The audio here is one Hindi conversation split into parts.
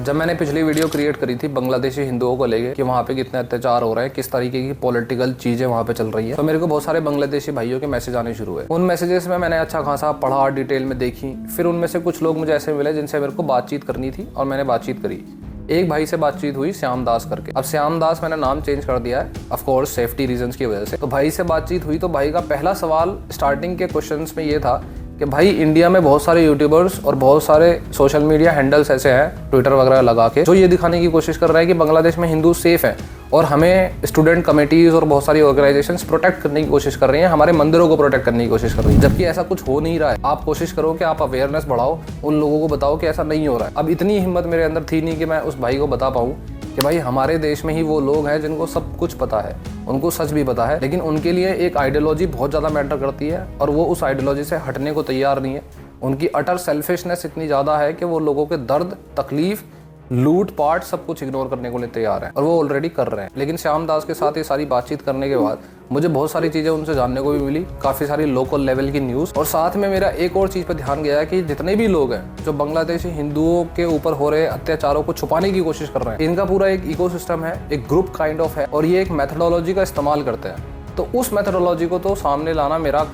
जब मैंने पिछली वीडियो क्रिएट करी थी बांग्लादेशी हिंदुओं को लेके कि वहाँ पे कितने अत्याचार हो रहे हैं, किस तरीके की पॉलिटिकल चीजें वहाँ पे चल रही है, तो मेरे को बहुत सारे बांग्लादेशी भाइयों के मैसेज आने शुरू हुए। उन मैसेजेस में मैंने अच्छा खासा पढ़ा, डिटेल में देखी। फिर उनमें से कुछ लोग मुझे ऐसे मिले जिनसे मेरे को बातचीत करनी थी और मैंने बातचीत करी। एक भाई से बातचीत हुई श्याम दास करके। अब श्याम दास मैंने नाम चेंज कर दिया है ऑफ कोर्स सेफ्टी रीजंस की वजह से। तो भाई से बातचीत हुई तो भाई का पहला सवाल स्टार्टिंग के क्वेश्चंस में ये था कि भाई इंडिया में बहुत सारे यूट्यूबर्स और बहुत सारे सोशल मीडिया हैंडल्स ऐसे हैं ट्विटर वगैरह लगा के जो ये दिखाने की कोशिश कर रहा है कि बांग्लादेश में हिंदू सेफ हैं और हमें स्टूडेंट कमेटीज और बहुत सारी ऑर्गेनाइजेशंस प्रोटेक्ट करने की कोशिश कर रही हैं, हमारे मंदिरों को प्रोटेक्ट करने की कोशिश कर रही है, जबकि ऐसा कुछ हो नहीं रहा है। आप कोशिश करो कि आप अवेयरनेस बढ़ाओ, उन लोगों को बताओ कि ऐसा नहीं हो रहा है। अब इतनी हिम्मत मेरे अंदर थी नहीं कि मैं उस भाई को बता पाऊँ कि भाई हमारे देश में ही वो लोग हैं जिनको सब कुछ पता है, उनको सच भी पता है, लेकिन उनके लिए एक आइडियोलॉजी बहुत ज़्यादा मैटर करती है और वो उस आइडियोलॉजी से हटने को तैयार नहीं है। उनकी अटर सेल्फिशनेस इतनी ज़्यादा है कि वो लोगों के दर्द, तकलीफ, लूट पाट सब कुछ इग्नोर करने को लिए तैयार है और वो ऑलरेडी कर रहे हैं। लेकिन श्याम दास के साथ ये सारी बातचीत करने के बाद मुझे बहुत सारी चीज़ें उनसे जानने को भी मिली, काफ़ी सारी लोकल लेवल की न्यूज़। और साथ में मेरा एक और चीज़ पर ध्यान गया कि जितने भी लोग हैं जो बांग्लादेशी हिंदुओं के ऊपर हो रहे अत्याचारों को छुपाने की कोशिश कर रहे हैं, इनका पूरा एक इकोसिस्टम है, एक ग्रुप काइंड ऑफ है और ये एक मेथोडोलॉजी का इस्तेमाल करते हैं। तो उस मेथोडोलॉजी को तो सामने लाना मेरा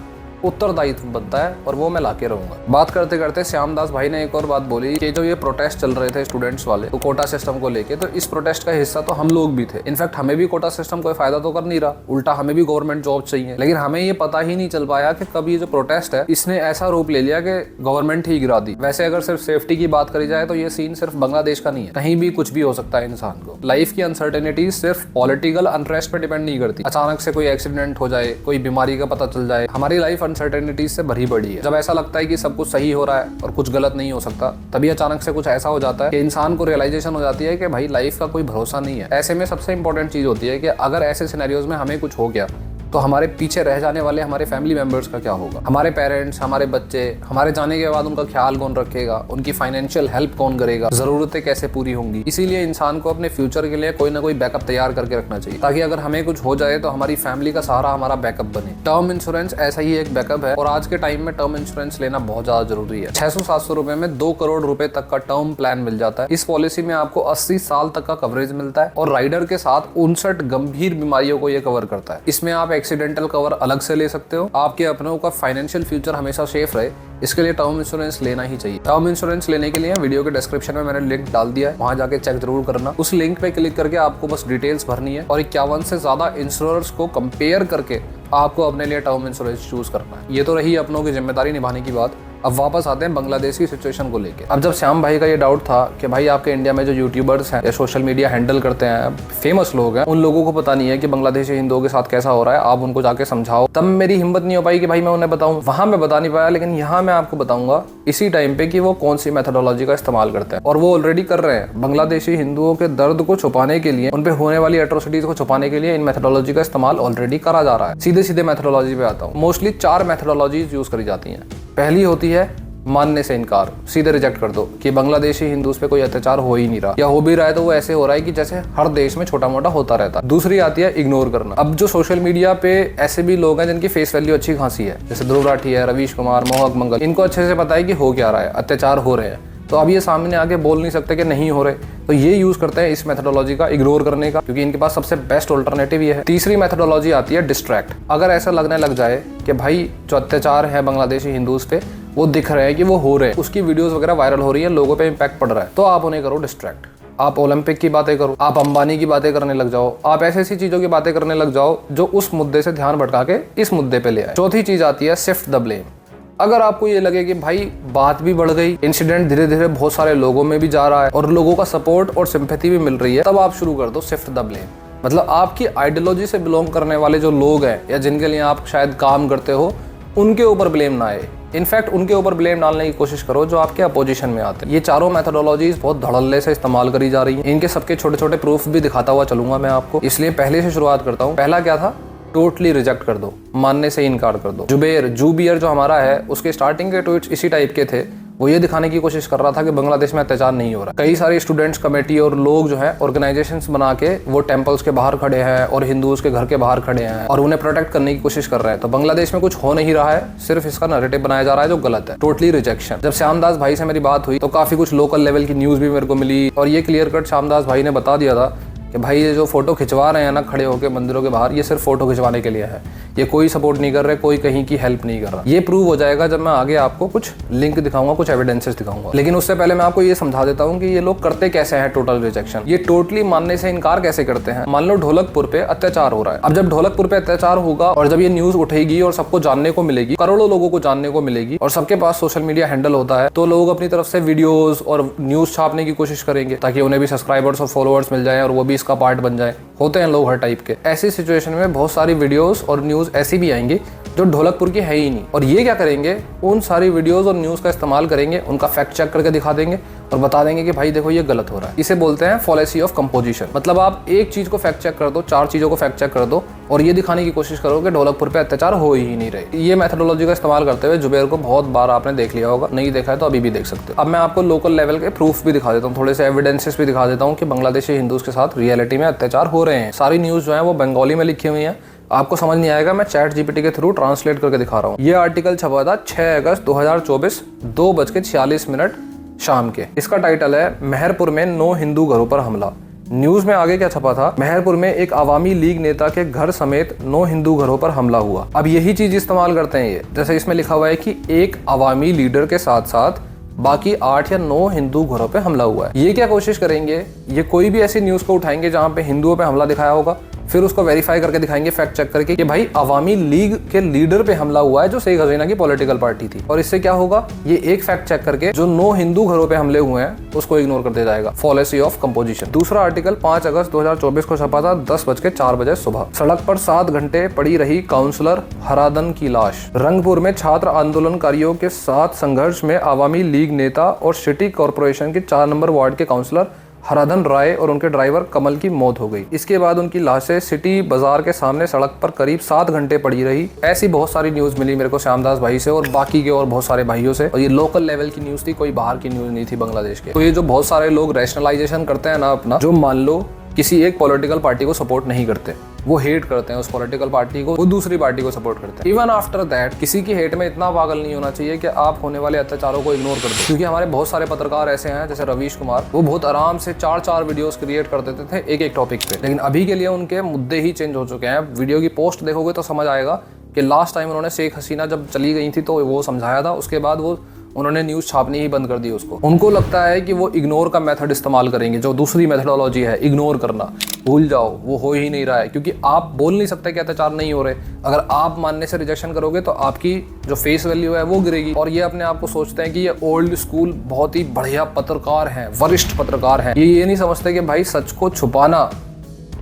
उत्तरदायित्व बनता है और वो मैं लाके रहूंगा। बात करते करते श्याम दास भाई ने एक और बात बोली कि जो ये प्रोटेस्ट चल रहे थे स्टूडेंट्स वाले तो कोटा सिस्टम को लेके, तो इस प्रोटेस्ट का हिस्सा तो हम लोग भी थे। इनफैक्ट हमें भी कोटा सिस्टम कोई फायदा तो कर नहीं रहा, उल्टा हमें भी गवर्नमेंट जॉब चाहिए। लेकिन हमें ये पता ही नहीं चल पाया कि कब ये जो प्रोटेस्ट है इसने ऐसा रूप ले लिया कि गवर्नमेंट ही गिरा दी। वैसे अगर सिर्फ सेफ्टी की बात करी जाए तो ये सीन सिर्फ बांग्लादेश का नहीं है, कहीं भी कुछ भी हो सकता है इंसान को। लाइफ की अनसर्टेनिटी सिर्फ पॉलिटिकल अनरेस्ट पे डिपेंड नहीं करती। अचानक से कोई एक्सीडेंट हो जाए, कोई बीमारी का पता चल जाए, हमारी लाइफ अनसर्टेनिटी से भरी पड़ी है। जब ऐसा लगता है कि सब कुछ सही हो रहा है और कुछ गलत नहीं हो सकता, तभी अचानक से कुछ ऐसा हो जाता है कि इंसान को रियलाइजेशन हो जाती है कि भाई लाइफ का कोई भरोसा नहीं है। ऐसे में सबसे इंपॉर्टेंट चीज होती है कि अगर ऐसे सिनेरियोज में हमें कुछ हो गया तो हमारे पीछे रह जाने वाले हमारे फैमिली मेंबर्स का क्या होगा, हमारे पेरेंट्स, हमारे बच्चे, हमारे जाने के बाद उनका ख्याल कौन रखेगा, उनकी फाइनेंशियल हेल्प कौन करेगा, जरूरतें कैसे पूरी होंगी। इसीलिए इंसान को अपने फ्यूचर के लिए कोई ना कोई बैकअप तैयार करके रखना चाहिए ताकि अगर हमें कुछ हो जाए तो हमारी फैमिली का सहारा हमारा बैकअप बने। टर्म इंश्योरेंस ऐसा ही एक बैकअप है और आज के टाइम में टर्म इंश्योरेंस लेना बहुत ज्यादा जरूरी है। 600-700 रुपए में 2 करोड़ रुपए तक का टर्म प्लान मिल जाता है। इस पॉलिसी में आपको 80 साल तक का कवरेज मिलता है और राइडर के साथ 59 गंभीर बीमारियों को यह कवर करता है। इसमें आप एक्सीडेंटल कवर अलग से ले सकते हो। आपके अपनों का फाइनेंशियल फ्यूचर हमेशा सेफ रहे, इसके लिए टर्म इंश्योरेंस लेना ही चाहिए। टर्म इंश्योरेंस लेने के लिए वीडियो के डिस्क्रिप्शन में मैंने लिंक डाल दिया है, वहां जाके चेक जरूर करना। उस लिंक पे क्लिक करके आपको बस डिटेल्स भरनी है और 51 से ज्यादा इंश्योरर्स को कंपेयर करके आपको अपने लिए टर्म इंश्योरेंस चूज करना है। ये तो रही अपनों की जिम्मेदारी निभाने की बात। अब वापस आते हैं बांग्लादेश की सिचुएशन को लेके। अब जब श्याम भाई का ये डाउट था कि भाई आपके इंडिया में जो यूट्यूबर्स हैं या सोशल मीडिया हैंडल करते हैं, फेमस लोग हैं, उन लोगों को पता नहीं है कि बांग्लादेशी हिंदुओं के साथ कैसा हो रहा है, आप उनको जाके समझाओ। तब मेरी हिम्मत नहीं हो पाई कि भाई मैं उन्हें बताऊं, वहां मैं बता नहीं पाया। लेकिन यहाँ मैं आपको बताऊंगा इसी टाइम पे कि वो कौन सी मेथोडोलॉजी का इस्तेमाल करते हैं और वो ऑलरेडी कर रहे हैं। बांग्लादेशी हिंदुओं के दर्द को छुपाने के लिए, उनपे होने वाली एट्रोसिटीज को छुपाने के लिए इन मेथोडोलॉजी का इस्तेमाल ऑलरेडी करा जा रहा है। सीधे सीधे मेथोडोलॉजी पे आता हूँ। मोस्टली 4 मेथोडोलॉजीज यूज करी जाती हैं। पहली होती है मानने से इनकार, सीधे रिजेक्ट कर दो कि बांग्लादेशी हिंदूज पे कोई अत्याचार हो ही नहीं रहा, या हो भी रहा है तो वो ऐसे हो रहा है कि जैसे हर देश में छोटा मोटा होता रहता है। दूसरी आती है इग्नोर करना। अब जो सोशल मीडिया पे ऐसे भी लोग हैं जिनकी फेस वैल्यू अच्छी खासी है, जैसे ध्रुव राठी है, रवीश कुमार, मोहक मंगल, इनको अच्छे से पता है कि हो क्या रहा है, अत्याचार हो रहे हैं, तो अब ये सामने आके बोल नहीं सकते कि नहीं हो रहे, तो ये यूज करते हैं इस मेथोडोलॉजी का इग्नोर करने का, क्योंकि इनके पास सबसे बेस्ट ऑल्टरनेटिव ये है। तीसरी मेथोडोलॉजी आती है डिस्ट्रैक्ट। अगर ऐसा लगने लग जाए कि भाई जो अत्याचार है बांग्लादेशी हिंदूज पे वो दिख रहे हैं कि वो हो रहे हैं, उसकी वीडियोस वगैरह वायरल हो रही है, लोगों पे इम्पैक्ट पड़ रहा है, तो आप उन्हें करो डिस्ट्रैक्ट। आप ओलंपिक की बातें करो, आप अंबानी की बातें करने लग जाओ, आप ऐसी ऐसी चीजों की बातें करने लग जाओ जो उस मुद्दे से ध्यान भटका के इस मुद्दे पे ले आए। चौथी चीज आती है शिफ्ट द ब्लेम। अगर आपको ये लगे कि भाई बात भी बढ़ गई, इंसिडेंट धीरे धीरे बहुत सारे लोगों में भी जा रहा है और लोगों का सपोर्ट और सिंपैथी भी मिल रही है, तब आप शुरू कर दो शिफ्ट द ब्लेम। मतलब आपकी आइडियोलॉजी से बिलोंग करने वाले जो लोग हैं या जिनके लिए आप शायद काम करते हो, उनके ऊपर ब्लेम ना आए। इनफैक्ट उनके ऊपर ब्लेम डालने की कोशिश करो जो आपके अपोजिशन में आते हैं। ये चारों मेथोडोलॉजीज बहुत धड़ल्ले से इस्तेमाल करी जा रही हैं। इनके सबके छोटे छोटे प्रूफ भी दिखाता हुआ चलूंगा मैं आपको, इसलिए पहले से शुरुआत करता हूँ। पहला क्या था? टोटली रिजेक्ट कर दो, मानने से इनकार कर दो। जुबियर जो हमारा है, उसके स्टार्टिंग के ट्वीट्स इसी टाइप के थे वो ये दिखाने की कोशिश कर रहा था कि बांग्लादेश में अत्याचार नहीं हो रहा। कई सारी स्टूडेंट्स कमेटी और लोग जो है ऑर्गेनाइजेशंस बना के वो टेम्पल्स के बाहर खड़े हैं और हिंदूज के घर के बाहर खड़े हैं और उन्हें प्रोटेक्ट करने की कोशिश कर रहे हैं। तो बांग्लादेश में कुछ हो नहीं रहा है, सिर्फ इसका नैरेटिव बनाया जा रहा है जो गलत है। Totally rejection. जब श्यामदास भाई से मेरी बात हुई तो काफी कुछ लोकल लेवल की न्यूज भी मेरे को मिली और ये क्लियर कट श्यामदास भाई ने बता दिया था कि भाई ये जो फोटो खिंचवा रहे हैं ना खड़े होकर मंदिरों के बाहर, ये सिर्फ फोटो खिंचवाने के लिए है, ये कोई सपोर्ट नहीं कर रहे, कोई कहीं की हेल्प नहीं कर रहा। ये प्रूव हो जाएगा जब मैं आगे आपको कुछ लिंक दिखाऊंगा, कुछ एविडेंसेस दिखाऊंगा। लेकिन उससे पहले मैं आपको ये समझा देता हूँ कि ये लोग करते कैसे हैं टोटल रिजेक्शन। ये टोटली मानने से इनकार कैसे करते हैं। मान लो ढोलकपुर पे अत्याचार हो रहा है। अब जब ढोलकपुर पे अत्याचार होगा और जब ये न्यूज उठेगी और सबको जानने को मिलेगी, करोड़ों लोगों को जानने को मिलेगी और सबके पास सोशल मीडिया हैंडल होता है, तो लोग अपनी तरफ से वीडियोस और न्यूज छापने की कोशिश करेंगे ताकि उन्हें भी सब्सक्राइबर्स और फॉलोअर्स मिल जाए और वो भी इसका पार्ट बन जाए। होते हैं लोग हर टाइप के। ऐसी सिचुएशन में बहुत सारी वीडियोस और न्यूज ऐसी भी आएंगी जो ढोलकपुर की है ही नहीं, और ये क्या करेंगे, उन सारी वीडियोस और न्यूज का इस्तेमाल करेंगे, उनका फैक्ट चेक करके दिखा देंगे और बता देंगे कि भाई देखो ये गलत हो रहा है। इसे बोलते हैं फॉलेसी ऑफ कंपोजिशन। मतलब आप एक चीज को फैक्ट चेक कर दो, 4 चीजों को फैक्ट चेक कर दो और ये दिखाने की कोशिश करो कि ढोलकपुर पे अत्याचार हो ही नहीं रहे। ये मेथोडोलॉजी का इस्तेमाल करते हुए जुबैर को बहुत बार आपने देख लिया होगा, नहीं देखा है तो अभी भी देख सकते हो। अब मैं आपको लोकल लेवल के प्रूफ भी दिखा देता हूँ, थोड़े से एविडेंसेस भी दिखा देता हूँ कि बांग्लादेशी हिंदूज के साथ रियलिटी में अत्याचार हो रहे हैं। सारी न्यूज जो है वो बंगाली में लिखी हुई है, आपको समझ नहीं आएगा, मैं चैट जीपीटी के थ्रू ट्रांसलेट करके दिखा रहा हूँ। ये आर्टिकल छपा था 6 अगस्त 2024 2:46 शाम के। इसका टाइटल है मेहरपुर में 9 हिंदू घरों पर हमला। न्यूज में आगे क्या छपा था, मेहरपुर में एक आवामी लीग नेता के घर समेत 9 हिंदू घरों पर हमला हुआ। अब यही चीज इस्तेमाल करते हैं ये, जैसे इसमें लिखा हुआ है कि एक आवामी लीडर के साथ साथ बाकी 8 या 9 हिंदू घरों पे हमला हुआ है। ये क्या कोशिश करेंगे, ये कोई भी ऐसी न्यूज को उठाएंगे जहां पे हिंदुओं पे हमला दिखाया होगा, फिर उसको वेरीफाई करके दिखाएंगे फैक्ट चेक करके कि भाई अवामी लीग के लीडर पे हमला हुआ है जो शेख हसीना की पॉलिटिकल पार्टी थी। और इससे क्या होगा, ये एक फैक्ट चेक करके जो 9 हिंदू घरों पे हमले हुए हैं उसको इग्नोर कर दिया जाएगा। फॉलेसी ऑफ कंपोजिशन। दूसरा आर्टिकल 5 अगस्त 2024 को छपा था 10:04 सुबह। सड़क पर 7 घंटे पड़ी रही काउंसलर हरादन की लाश। रंगपुर में छात्र आंदोलनकारियों के साथ संघर्ष में आवामी लीग नेता और सिटी कॉर्पोरेशन के 4 नंबर वार्ड के काउंसलर हराधन राय और उनके ड्राइवर कमल की मौत हो गई। इसके बाद उनकी लाशें सिटी बाजार के सामने सड़क पर करीब 7 घंटे पड़ी रही। ऐसी बहुत सारी न्यूज मिली मेरे को श्यामदास भाई से और बाकी के और बहुत सारे भाइयों से, और ये लोकल लेवल की न्यूज थी, कोई बाहर की न्यूज नहीं थी बांग्लादेश के। तो ये जो बहुत सारे लोग रैशनलाइजेशन करते हैं ना अपना, जो मान लो किसी एक पॉलिटिकल पार्टी को सपोर्ट नहीं करते, वो हेट करते हैं उस पॉलिटिकल पार्टी को, वो दूसरी पार्टी को सपोर्ट करते हैं। इवन आफ्टर दैट किसी की हेट में इतना पागल नहीं होना चाहिए कि आप होने वाले अत्याचारों को इग्नोर कर दो। क्योंकि हमारे बहुत सारे पत्रकार ऐसे हैं जैसे रवीश कुमार, वो बहुत आराम से 4-4 वीडियोस क्रिएट कर देते थे एक टॉपिक पे, लेकिन अभी के लिए उनके मुद्दे ही चेंज हो चुके हैं। वीडियो की पोस्ट देखोगे तो समझ आएगा कि लास्ट टाइम उन्होंने शेख हसीना जब चली गई थी तो वो समझाया था, उसके बाद वो उन्होंने न्यूज छापनी ही बंद कर दी उसको। उनको लगता है कि वो इग्नोर का मेथड इस्तेमाल करेंगे, जो दूसरी मेथोडोलॉजी है इग्नोर करना, भूल जाओ, वो हो ही नहीं रहा है। क्योंकि आप बोल नहीं सकते कि अत्याचार नहीं हो रहे। अगर आप मानने से रिजेक्शन करोगे तो आपकी जो फेस वैल्यू है वो गिरेगी। और ये अपने आप को सोचते हैं कि ये ओल्ड स्कूल बहुत ही बढ़िया पत्रकार हैं, वरिष्ठ पत्रकार हैं। ये नहीं समझते कि भाई सच को छुपाना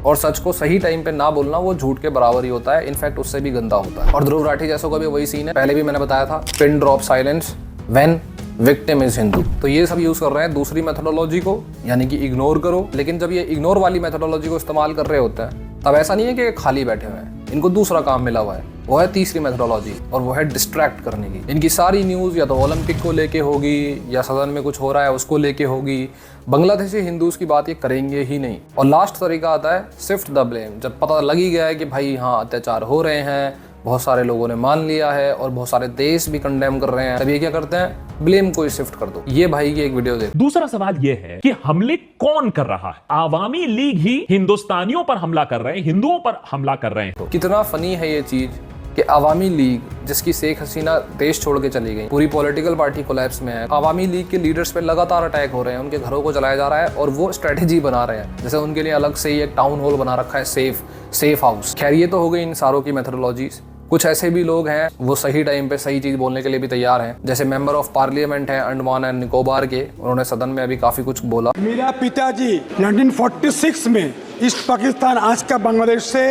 और सच को सही टाइम पे ना बोलना वो झूठ के बराबर ही होता है, इनफैक्ट उससे भी गंदा होता है। और ध्रुव राठी जैसों का भी वही सीन है, पहले भी मैंने बताया था, pin drop silence when victim is Hindu. तो ये सब यूज कर रहे हैं दूसरी मेथोडोलॉजी को, यानी कि इग्नोर करो। लेकिन जब ये इग्नोर वाली मेथोडोलॉजी को इस्तेमाल कर रहे होते हैं तब ऐसा नहीं है कि खाली बैठे हुए हैं, इनको दूसरा काम मिला हुआ है, वो है तीसरी मेथोडोलॉजी, और वो है डिस्ट्रैक्ट करने की। इनकी सारी न्यूज या तो ओलंपिक को लेके होगी या सदन में कुछ हो रहा है उसको लेके होगी, बांग्लादेशी हिंदूज की बात ये करेंगे ही नहीं। और लास्ट तरीका आता है शिफ्ट द ब्लेम। जब पता लग ही गया है कि भाई हाँ अत्याचार हो रहे हैं, बहुत सारे लोगों ने मान लिया है और बहुत सारे देश भी कंडेम कर रहे हैं, तब ये क्या करते हैं, ब्लेम को शिफ्ट कर दो। ये भाई की एक वीडियो देख। दूसरा सवाल ये है कि हमले कौन कर रहा है? आवामी लीग ही हिंदुस्तानियों पर हमला कर रहे हैं, हिंदुओं पर हमला कर रहे हैं। तो कितना फनी है ये चीज कि आवामी लीग, जिसकी शेख हसीना देश छोड़ के चली गई, पूरी पॉलिटिकल पार्टी कोलैप्स में है, आवामी लीग के लीडर्स पे लगातार अटैक हो रहे हैं, उनके घरों को जलाया जा रहा है और वो स्ट्रेटेजी बना रहे हैं, जैसे उनके लिए अलग से ही एक टाउन हॉल बना रखा है, सेफ हाउस। खैर ये तो हो गई इन सारों की मेथोडोलॉजीज। कुछ ऐसे भी लोग हैं वो सही टाइम पे सही चीज बोलने के लिए भी तैयार हैं, जैसे मेंबर ऑफ पार्लियामेंट हैं अंडमान एंड निकोबार के, उन्होंने सदन में अभी काफी कुछ बोला। मेरा पिताजी 1946 में ईस्ट पाकिस्तान आज का बांग्लादेश से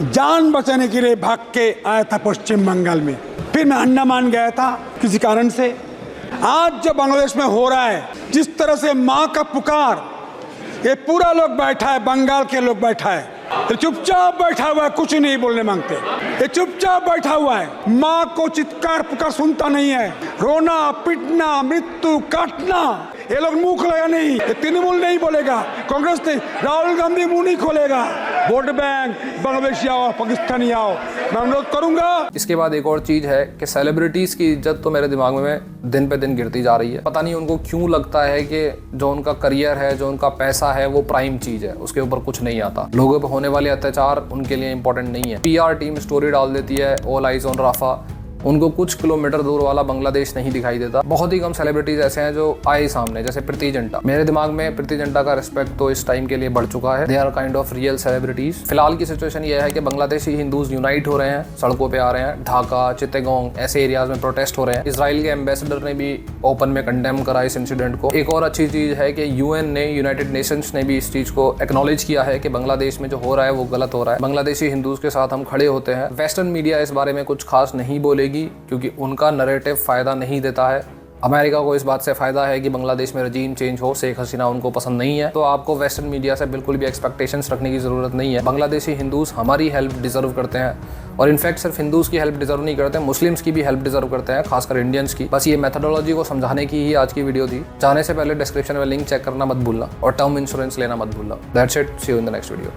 जान बचाने के लिए भाग के आया था पश्चिम बंगाल में, फिर मैं अंडमान गया था किसी कारण से। आज जो बांग्लादेश में हो रहा है, जिस तरह से माँ का पुकार, ये पूरा लोग बैठा है, बंगाल के लोग बैठा है, ये चुपचाप बैठा हुआ है, कुछ नहीं बोलने मांगते। ये चुपचाप बैठा हुआ है, माँ को चित्कार पुकार सुनता नहीं है। रोना, पिटना, मृत्यु, काटना, ये लोग मुंह खोलेगा नहीं। ये तृणमूल नहीं बोलेगा, कांग्रेस नहीं, राहुल गांधी मुंह नहीं खोलेगा। वोट बैंक बांग्लादेशी आओ, पाकिस्तानी आओ, मैं अनुरोध करूंगा। इसके बाद एक और चीज है कि सेलिब्रिटीज की इज्जत तो मेरे दिमाग में दिन पे दिन गिरती जा रही है। पता नहीं उनको क्यों लगता है कि जो उनका करियर है, जो उनका पैसा है, वो प्राइम चीज है, उसके ऊपर कुछ नहीं आता। लोगों पर होने वाले अत्याचार उनके लिए इंपॉर्टेंट नहीं है। PR टीम स्टोरी डाल देती है, ऑल आइज ऑन राफा, उनको कुछ किलोमीटर दूर वाला बांग्लादेश नहीं दिखाई देता। बहुत ही कम सेलिब्रिटीज ऐसे हैं जो आए सामने, जैसे प्रीति जिंटा। मेरे दिमाग में प्रीति जिंटा का रिस्पेक्ट तो इस टाइम के लिए बढ़ चुका है। They are kind of real celebrities. फिलहाल की सिचुएशन ये है कि बांग्लादेशी हिंदूज यूनाइट हो रहे हैं, सड़कों पे आ रहे हैं। ढाका, चित्तगोंग ऐसे एरियाज में प्रोटेस्ट हो रहे हैं। इजराइल के एम्बेसडर ने भी ओपन में कंडेम करा इस इंसिडेंट को। एक और अच्छी चीज है कि UN ने, यूनाइटेड नेशंस ने भी इस चीज को एक्नॉलेज किया है कि बांग्लादेश में जो हो रहा है वो गलत हो रहा है। बांग्लादेशी हिंदूज के साथ हम खड़े होते हैं। वेस्टर्न मीडिया इस बारे में कुछ खास नहीं बोलेगी क्योंकि उनका नैरेटिव फायदा नहीं देता है। अमेरिका को इस बात से फायदा है कि बांग्लादेश में रजीम चेंज हो, शेख हसीना उनको पसंद नहीं है। तो आपको वेस्टर्न मीडिया से बिल्कुल भी एक्सपेक्टेशंस रखने की जरूरत नहीं है। बांग्लादेशी हिंदूज हमारी हेल्प डिजर्व करते हैं, और इनफैक्ट सिर्फ हिंदूज की हेल्प डिजर्व नहीं करते, मुस्लिम्स की भी हेल्प डिजर्व करते हैं, खासकर इंडियंस की। बस ये मेथोडोलॉजी को समझाने की ही आज की वीडियो थी। जाने से पहले डिस्क्रिप्शन में लिंक चेक करना मत भूलना और टर्म इंश्योरेंस लेना मत भूलना। That's it, see you in the next video.